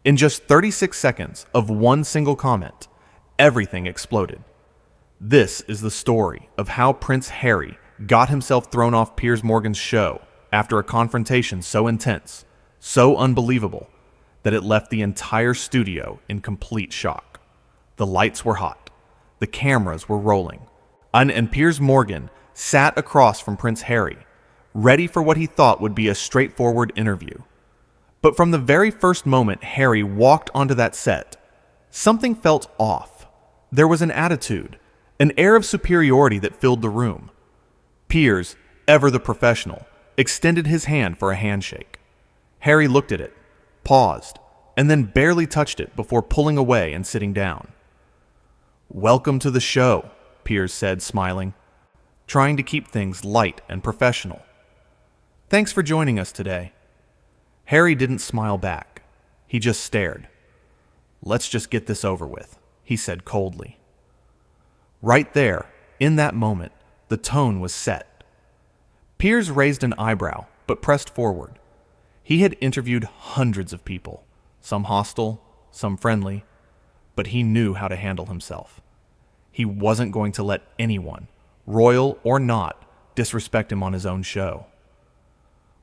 In just 36 seconds of one single comment, everything exploded. This is the story of how Prince Harry got himself thrown off Piers Morgan's show after a confrontation so intense, so unbelievable, that it left the entire studio in complete shock. The lights were hot. The cameras were rolling. And Piers Morgan sat across from Prince Harry, ready for what he thought would be a straightforward interview. But from the very first moment Harry walked onto that set, something felt off. There was an attitude, an air of superiority that filled the room. Piers, ever the professional, extended his hand for a handshake. Harry looked at it, paused, and then barely touched it before pulling away and sitting down. "Welcome to the show," Piers said, smiling, trying to keep things light and professional. "Thanks for joining us today." Harry didn't smile back. He just stared. "Let's just get this over with," he said coldly. Right there, in that moment, the tone was set. Piers raised an eyebrow, but pressed forward. He had interviewed hundreds of people, some hostile, some friendly, but he knew how to handle himself. He wasn't going to let anyone, royal or not, disrespect him on his own show.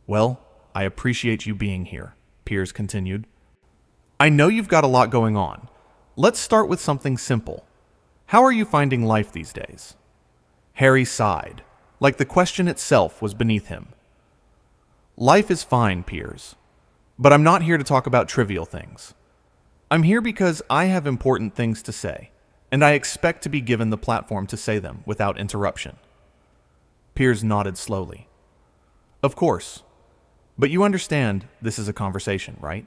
"Well, I appreciate you being here," Piers continued. "I know you've got a lot going on. Let's start with something simple. How are you finding life these days?" Harry sighed, like the question itself was beneath him. "Life is fine, Piers. But I'm not here to talk about trivial things. I'm here because I have important things to say, and I expect to be given the platform to say them without interruption." Piers nodded slowly. "Of course. But you understand this is a conversation, right?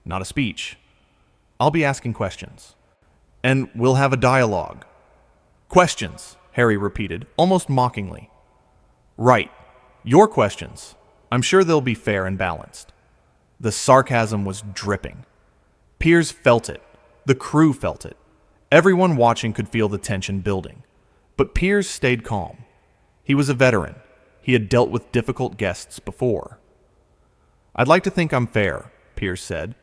Not a speech. I'll be asking questions. And we'll have a dialogue." "Questions," Harry repeated, almost mockingly. "Right. Your questions. I'm sure they'll be fair and balanced." The sarcasm was dripping. Piers felt it. The crew felt it. Everyone watching could feel the tension building. But Piers stayed calm. He was a veteran. He had dealt with difficult guests before. "I'd like to think I'm fair," Piers said.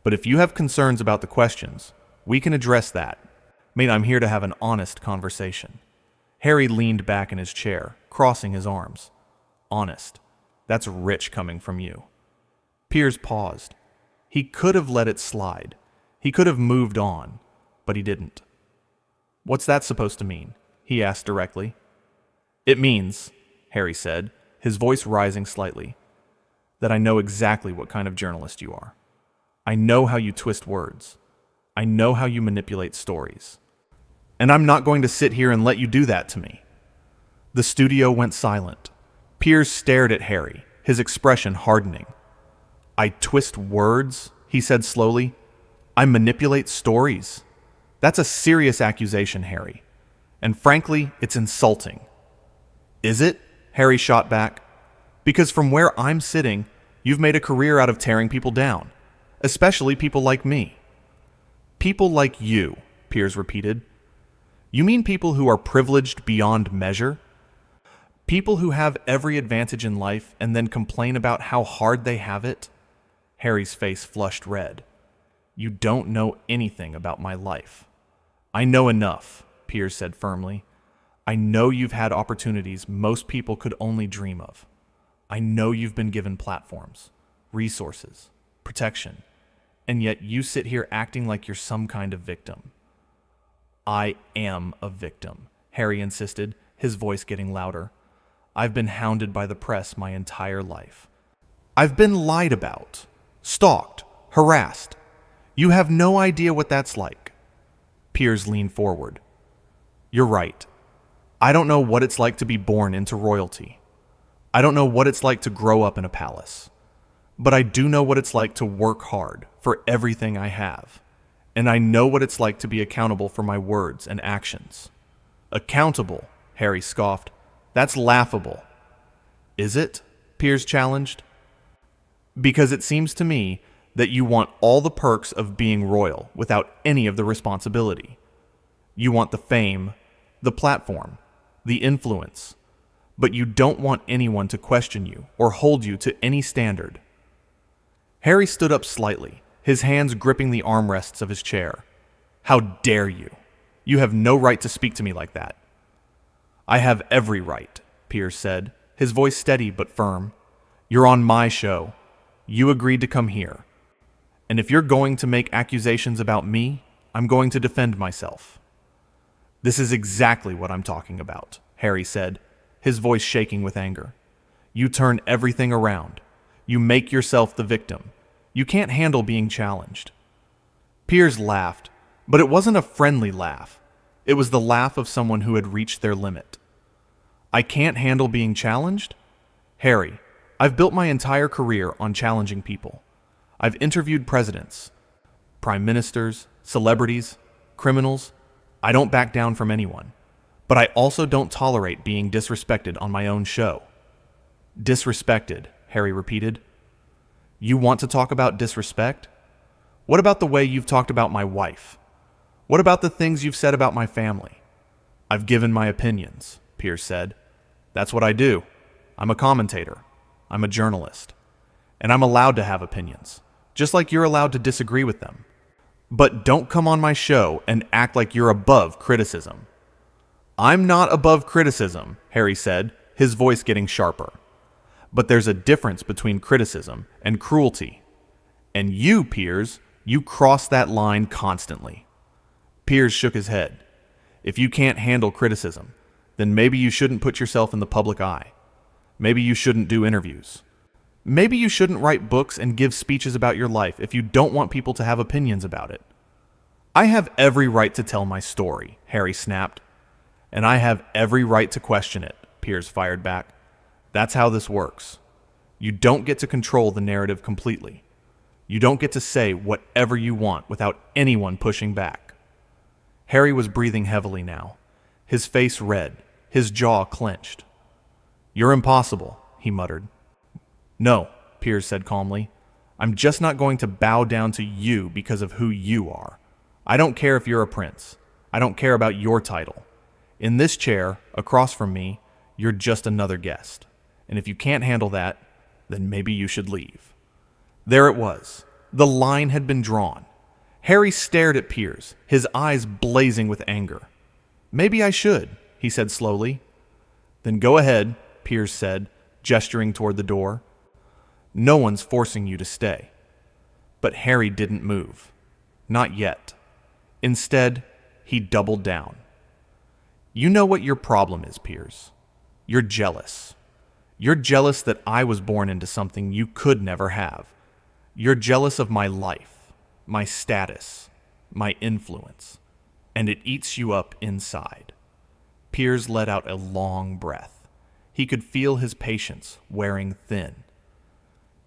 "But if you have concerns about the questions, we can address that. I'm here to have an honest conversation." Harry leaned back in his chair, crossing his arms. "Honest. That's rich coming from you." Piers paused. He could have let it slide. He could have moved on, but he didn't. "What's that supposed to mean?" he asked directly. "It means," Harry said, his voice rising slightly, "that I know exactly what kind of journalist you are. I know how you twist words. I know how you manipulate stories. And I'm not going to sit here and let you do that to me." The studio went silent. Piers stared at Harry, his expression hardening. "I twist words," he said slowly. "I manipulate stories. That's a serious accusation, Harry. And frankly, it's insulting." "Is it?" Harry shot back. "Because from where I'm sitting, you've made a career out of tearing people down, especially people like me." "People like you," Piers repeated. "You mean people who are privileged beyond measure? People who have every advantage in life and then complain about how hard they have it?" Harry's face flushed red. "You don't know anything about my life." "I know enough," Piers said firmly. "I know you've had opportunities most people could only dream of. I know you've been given platforms, resources, protection, and yet you sit here acting like you're some kind of victim." "I am a victim," Harry insisted, his voice getting louder. "I've been hounded by the press my entire life. I've been lied about, stalked, harassed. You have no idea what that's like." Piers leaned forward. "You're right. I don't know what it's like to be born into royalty. I don't know what it's like to grow up in a palace. But I do know what it's like to work hard for everything I have. And I know what it's like to be accountable for my words and actions." "Accountable," Harry scoffed. "That's laughable." "Is it?" Piers challenged. "Because it seems to me that you want all the perks of being royal without any of the responsibility. You want the fame, the platform, the influence, but you don't want anyone to question you or hold you to any standard." Harry stood up slightly, his hands gripping the armrests of his chair. "How dare you? You have no right to speak to me like that." "I have every right," Piers said, his voice steady but firm. "You're on my show. You agreed to come here. And if you're going to make accusations about me, I'm going to defend myself." "This is exactly what I'm talking about," Harry said, his voice shaking with anger. "You turn everything around. You make yourself the victim. You can't handle being challenged." Piers laughed, but it wasn't a friendly laugh. It was the laugh of someone who had reached their limit. "I can't handle being challenged? Harry, I've built my entire career on challenging people. I've interviewed presidents, prime ministers, celebrities, criminals. I don't back down from anyone. But I also don't tolerate being disrespected on my own show." "Disrespected," Harry repeated. "You want to talk about disrespect? What about the way you've talked about my wife? What about the things you've said about my family?" "I've given my opinions," Piers said. "That's what I do. I'm a commentator. I'm a journalist. And I'm allowed to have opinions, just like you're allowed to disagree with them. But don't come on my show and act like you're above criticism." "I'm not above criticism," Harry said, his voice getting sharper. "But there's a difference between criticism and cruelty. And you, Piers, you cross that line constantly." Piers shook his head. "If you can't handle criticism, then maybe you shouldn't put yourself in the public eye. Maybe you shouldn't do interviews. Maybe you shouldn't write books and give speeches about your life if you don't want people to have opinions about it." "I have every right to tell my story," Harry snapped. "And I have every right to question it," Piers fired back. "That's how this works. You don't get to control the narrative completely. You don't get to say whatever you want without anyone pushing back." Harry was breathing heavily now, his face red, his jaw clenched. "You're impossible," he muttered. "No," Piers said calmly. "I'm just not going to bow down to you because of who you are. I don't care if you're a prince. I don't care about your title. In this chair, across from me, you're just another guest. And if you can't handle that, then maybe you should leave." There it was. The line had been drawn. Harry stared at Piers, his eyes blazing with anger. "Maybe I should," he said slowly. "Then go ahead," Piers said, gesturing toward the door. "No one's forcing you to stay." But Harry didn't move. Not yet. Instead, he doubled down. "You know what your problem is, Piers. You're jealous. You're jealous that I was born into something you could never have. You're jealous of my life, my status, my influence, and it eats you up inside." Piers let out a long breath. He could feel his patience wearing thin.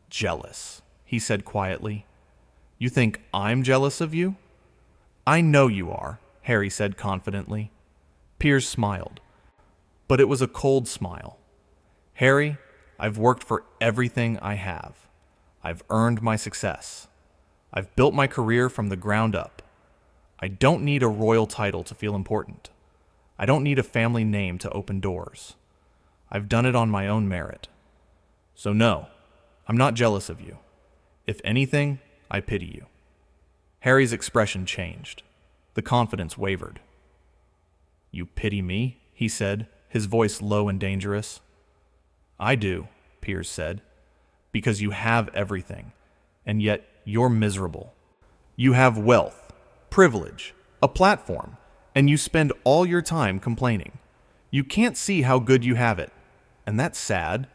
"Jealous," he said quietly. "You think I'm jealous of you?" "I know you are," Harry said confidently. Piers smiled, but it was a cold smile. "Harry, I've worked for everything I have. I've earned my success. I've built my career from the ground up. I don't need a royal title to feel important. I don't need a family name to open doors. I've done it on my own merit. So no, I'm not jealous of you. If anything, I pity you." Harry's expression changed. The confidence wavered. "You pity me?" he said, his voice low and dangerous. "I do," Piers said, "because you have everything, and yet you're miserable. You have wealth, privilege, a platform, and you spend all your time complaining. You can't see how good you have it, and that's sad."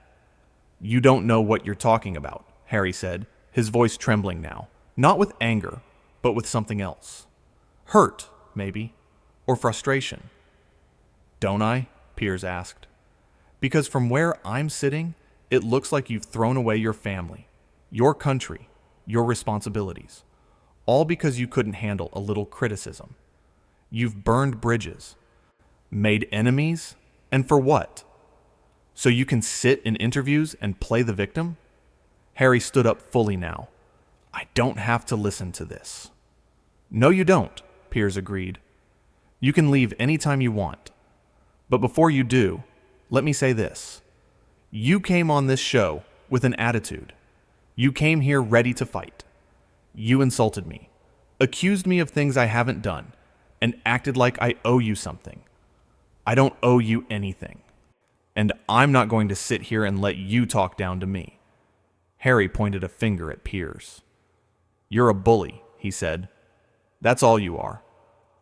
"You don't know what you're talking about," Harry said, his voice trembling now, not with anger, but with something else. Hurt, maybe, or frustration. "Don't I?" Piers asked. "Because from where I'm sitting, it looks like you've thrown away your family, your country, your responsibilities, all because you couldn't handle a little criticism. You've burned bridges, made enemies, and for what? So you can sit in interviews and play the victim?" Harry stood up fully now. "I don't have to listen to this." "No, you don't," Piers agreed. "You can leave anytime you want. But before you do, let me say this. You came on this show with an attitude. You came here ready to fight. You insulted me, accused me of things I haven't done, and acted like I owe you something. I don't owe you anything. And I'm not going to sit here and let you talk down to me. Harry pointed a finger at Piers. You're a bully, he said. That's all you are.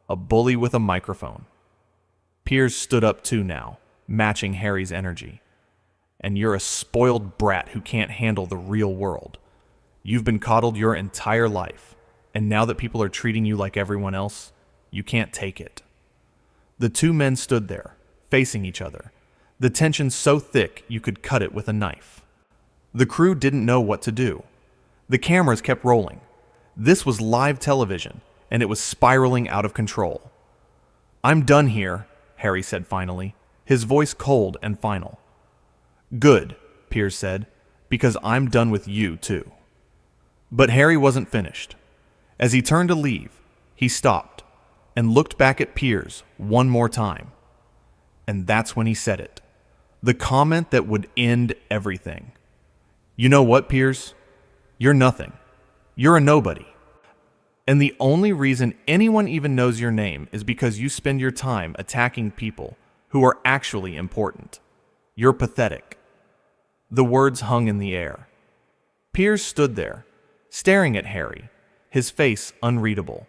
A bully with a microphone. Piers stood up too now, matching Harry's energy. And you're a spoiled brat who can't handle the real world. You've been coddled your entire life, and now that people are treating you like everyone else, you can't take it. The two men stood there, facing each other, the tension so thick you could cut it with a knife. The crew didn't know what to do. The cameras kept rolling. This was live television, and it was spiraling out of control. I'm done here, Harry said finally, his voice cold and final. Good, Piers said, because I'm done with you too. But Harry wasn't finished. As he turned to leave, he stopped and looked back at Piers one more time. And that's when he said it. The comment that would end everything. You know what, Piers? You're nothing. You're a nobody. And the only reason anyone even knows your name is because you spend your time attacking people who are actually important. You're pathetic. The words hung in the air. Piers stood there, staring at Harry, his face unreadable.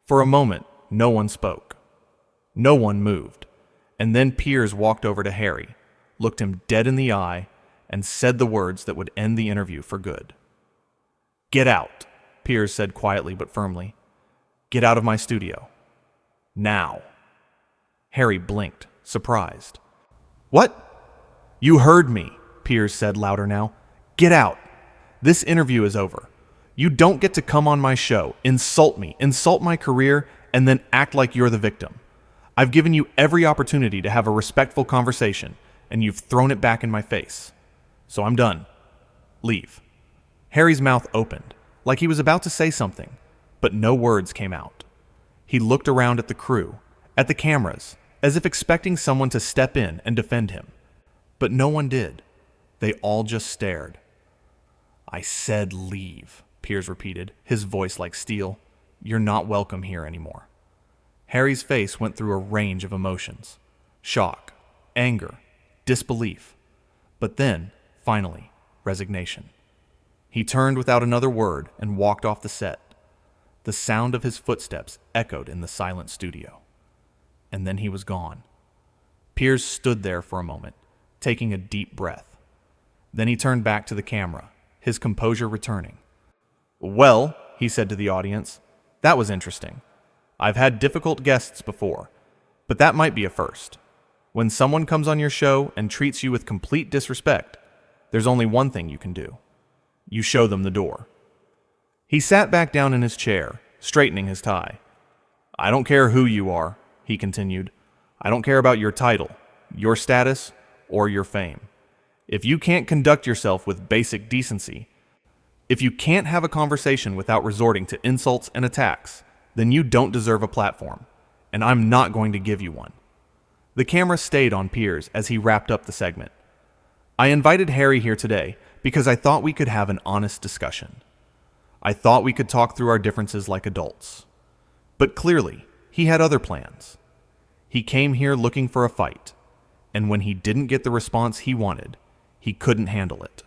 For a moment, no one spoke. No one moved. And then Piers walked over to Harry, looked him dead in the eye, and said the words that would end the interview for good. Get out, Piers said quietly but firmly. Get out of my studio. Now. Harry blinked, surprised. What? You heard me, Piers said louder now. Get out. This interview is over. You don't get to come on my show, insult me, insult my career, and then act like you're the victim. I've given you every opportunity to have a respectful conversation, and you've thrown it back in my face. So I'm done. Leave. Harry's mouth opened, like he was about to say something, but no words came out. He looked around at the crew, at the cameras, as if expecting someone to step in and defend him. But no one did. They all just stared. I said leave, Piers repeated, his voice like steel. You're not welcome here anymore. Harry's face went through a range of emotions. Shock, anger, disbelief. But then, finally, resignation. He turned without another word and walked off the set. The sound of his footsteps echoed in the silent studio. And then he was gone. Piers stood there for a moment, taking a deep breath. Then he turned back to the camera, his composure returning. Well, he said to the audience, that was interesting. I've had difficult guests before, but that might be a first. When someone comes on your show and treats you with complete disrespect, there's only one thing you can do. You show them the door. He sat back down in his chair, straightening his tie. I don't care who you are, he continued. I don't care about your title, your status, or your fame. If you can't conduct yourself with basic decency, if you can't have a conversation without resorting to insults and attacks, then you don't deserve a platform, and I'm not going to give you one. The camera stayed on Piers as he wrapped up the segment. I invited Harry here today because I thought we could have an honest discussion. I thought we could talk through our differences like adults. But clearly, he had other plans. He came here looking for a fight, and when he didn't get the response he wanted, he couldn't handle it.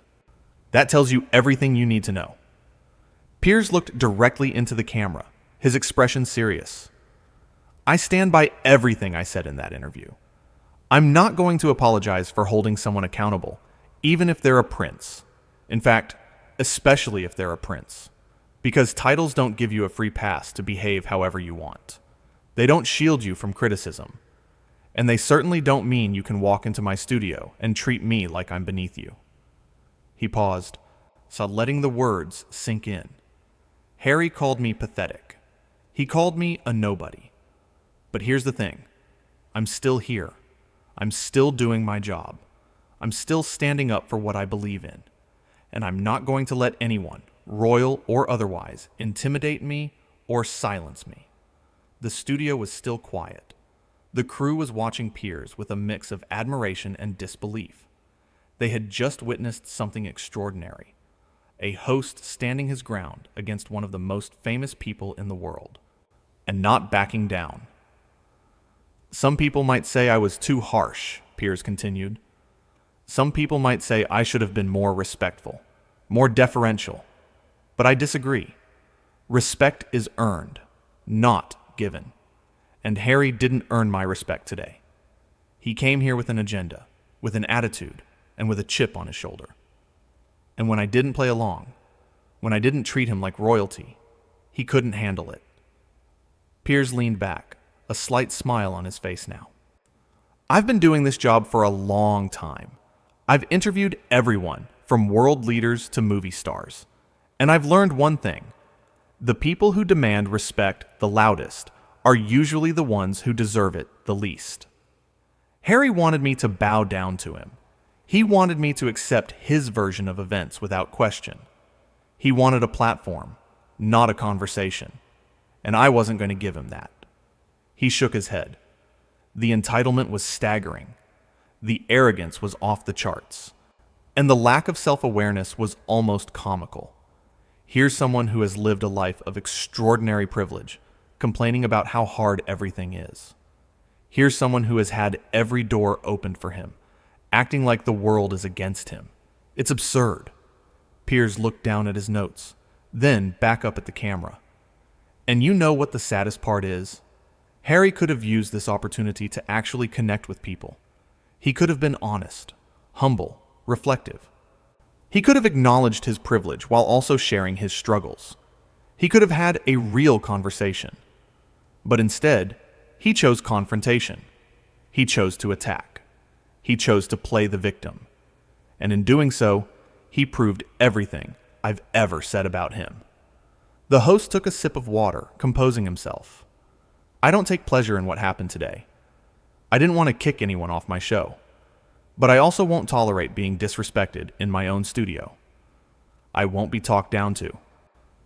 That tells you everything you need to know. Piers looked directly into the camera, his expression serious. I stand by everything I said in that interview. I'm not going to apologize for holding someone accountable, even if they're a prince. In fact, especially if they're a prince. Because titles don't give you a free pass to behave however you want. They don't shield you from criticism. And they certainly don't mean you can walk into my studio and treat me like I'm beneath you. He paused, letting the words sink in. Harry called me pathetic. He called me a nobody. But here's the thing. I'm still here. I'm still doing my job. I'm still standing up for what I believe in. And I'm not going to let anyone, royal or otherwise, intimidate me or silence me. The studio was still quiet. The crew was watching Piers with a mix of admiration and disbelief. They had just witnessed something extraordinary. a host standing his ground against one of the most famous people in the world, and not backing down. Some people might say I was too harsh, Piers continued. Some people might say I should have been more respectful, more deferential. But I disagree. Respect is earned, not given. And Harry didn't earn my respect today. He came here with an agenda, with an attitude, and with a chip on his shoulder. And when I didn't play along, when I didn't treat him like royalty, he couldn't handle it. Piers leaned back, a slight smile on his face now. I've been doing this job for a long time. I've interviewed everyone, from world leaders to movie stars. And I've learned one thing. The people who demand respect the loudest are usually the ones who deserve it the least. Harry wanted me to bow down to him. He wanted me to accept his version of events without question. He wanted a platform, not a conversation. And I wasn't going to give him that. He shook his head. The entitlement was staggering. The arrogance was off the charts. And the lack of self-awareness was almost comical. Here's someone who has lived a life of extraordinary privilege, complaining about how hard everything is. Here's someone who has had every door opened for him, acting like the world is against him. It's absurd. Piers looked down at his notes, then back up at the camera. And you know what the saddest part is? Harry could have used this opportunity to actually connect with people. He could have been honest, humble, reflective. He could have acknowledged his privilege while also sharing his struggles. He could have had a real conversation. But instead, he chose confrontation. He chose to attack. He chose to play the victim. And in doing so, he proved everything I've ever said about him. The host took a sip of water, composing himself. I don't take pleasure in what happened today. I didn't want to kick anyone off my show. But I also won't tolerate being disrespected in my own studio. I won't be talked down to.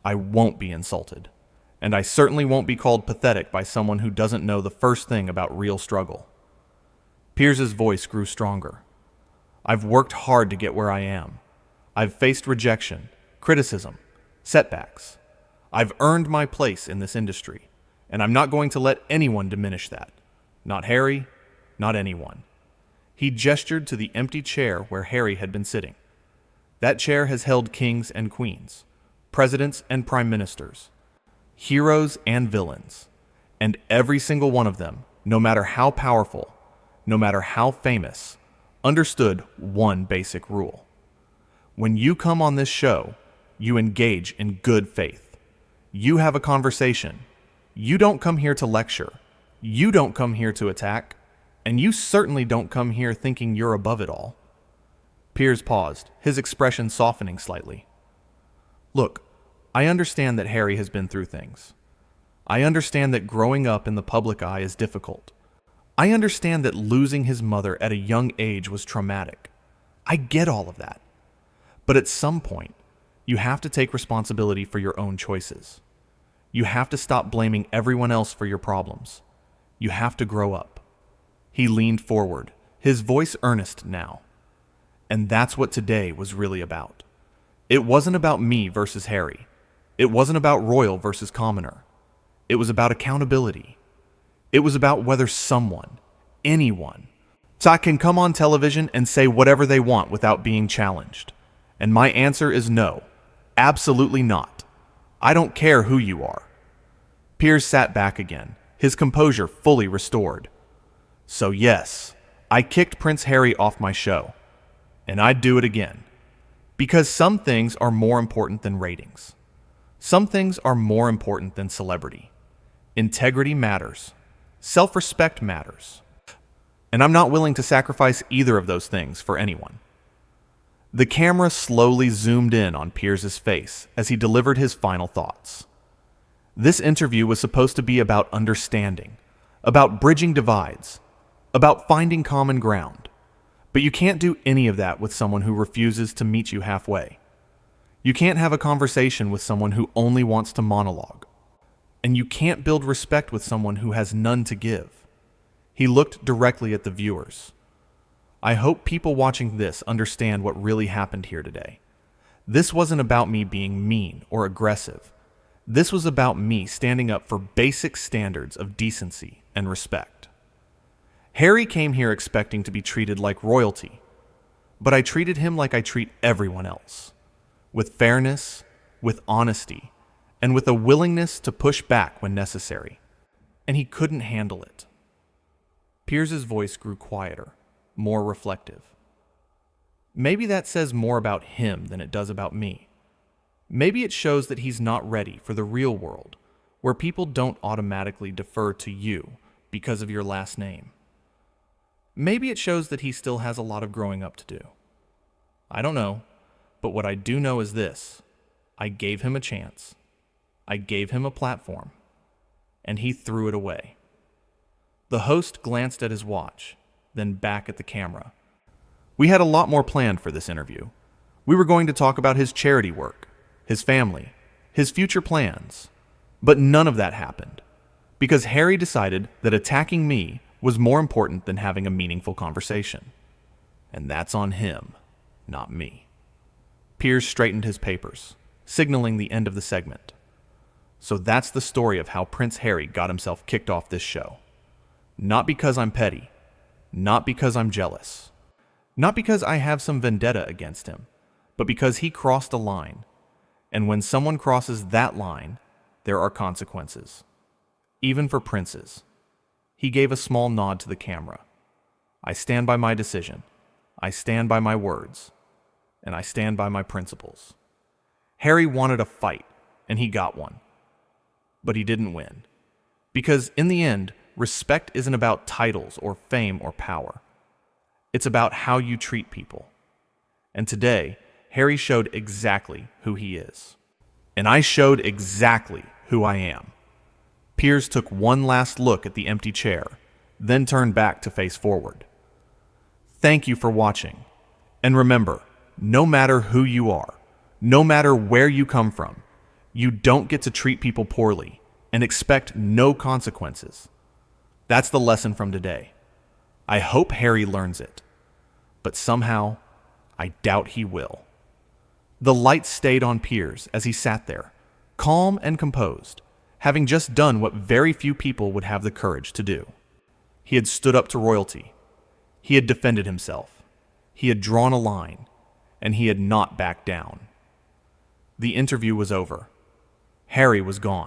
I won't be insulted. And I certainly won't be called pathetic by someone who doesn't know the first thing about real struggle. Piers's voice grew stronger. I've worked hard to get where I am. I've faced rejection, criticism, setbacks. I've earned my place in this industry, and I'm not going to let anyone diminish that. Not Harry, not anyone. He gestured to the empty chair where Harry had been sitting. That chair has held kings and queens, presidents and prime ministers, heroes and villains, and every single one of them, no matter how powerful, no matter how famous, understood one basic rule. When you come on this show, you engage in good faith. You have a conversation. You don't come here to lecture. You don't come here to attack. And you certainly don't come here thinking you're above it all. Piers paused, his expression softening slightly. Look, I understand that Harry has been through things. I understand that growing up in the public eye is difficult. I understand that losing his mother at a young age was traumatic. I get all of that. But at some point, you have to take responsibility for your own choices. You have to stop blaming everyone else for your problems. You have to grow up. He leaned forward, his voice earnest now. And that's what today was really about. It wasn't about me versus Harry. It wasn't about royal versus commoner. It was about accountability. It was about whether someone, anyone, can come on television and say whatever they want without being challenged. And my answer is no, absolutely not. I don't care who you are. Piers sat back again, his composure fully restored. So yes, I kicked Prince Harry off my show. And I'd do it again. Because some things are more important than ratings. Some things are more important than celebrity. Integrity matters. Self-respect matters. And I'm not willing to sacrifice either of those things for anyone. The camera slowly zoomed in on Piers's face as he delivered his final thoughts. This interview was supposed to be about understanding, about bridging divides, about finding common ground. But you can't do any of that with someone who refuses to meet you halfway. You can't have a conversation with someone who only wants to monologue. And you can't build respect with someone who has none to give. He looked directly at the viewers. I hope people watching this understand what really happened here today. This wasn't about me being mean or aggressive. This was about me standing up for basic standards of decency and respect. Harry came here expecting to be treated like royalty, but I treated him like I treat everyone else, with fairness, with honesty, and with a willingness to push back when necessary. And he couldn't handle it. Piers's voice grew quieter, more reflective. Maybe that says more about him than it does about me. Maybe it shows that he's not ready for the real world, where people don't automatically defer to you because of your last name. Maybe it shows that he still has a lot of growing up to do. I don't know, but what I do know is this. I gave him a chance. I gave him a platform. And he threw it away. The host glanced at his watch, then back at the camera. We had a lot more planned for this interview. We were going to talk about his charity work, his family, his future plans. But none of that happened, because Harry decided that attacking me was more important than having a meaningful conversation. And that's on him, not me. Piers straightened his papers, signaling the end of the segment. So that's the story of how Prince Harry got himself kicked off this show. Not because I'm petty, not because I'm jealous, not because I have some vendetta against him, but because he crossed a line. And when someone crosses that line, there are consequences. Even for princes. He gave a small nod to the camera. I stand by my decision. I stand by my words. And I stand by my principles. Harry wanted a fight, and he got one. But he didn't win. Because in the end, respect isn't about titles or fame or power. It's about how you treat people. And today, Harry showed exactly who he is. And I showed exactly who I am. Piers took one last look at the empty chair, then turned back to face forward. Thank you for watching. And remember, no matter who you are, no matter where you come from, you don't get to treat people poorly and expect no consequences. That's the lesson from today. I hope Harry learns it, but somehow, I doubt he will. The light stayed on Piers as he sat there, calm and composed, having just done what very few people would have the courage to do. He had stood up to royalty. He had defended himself. He had drawn a line, and he had not backed down. The interview was over. Harry was gone.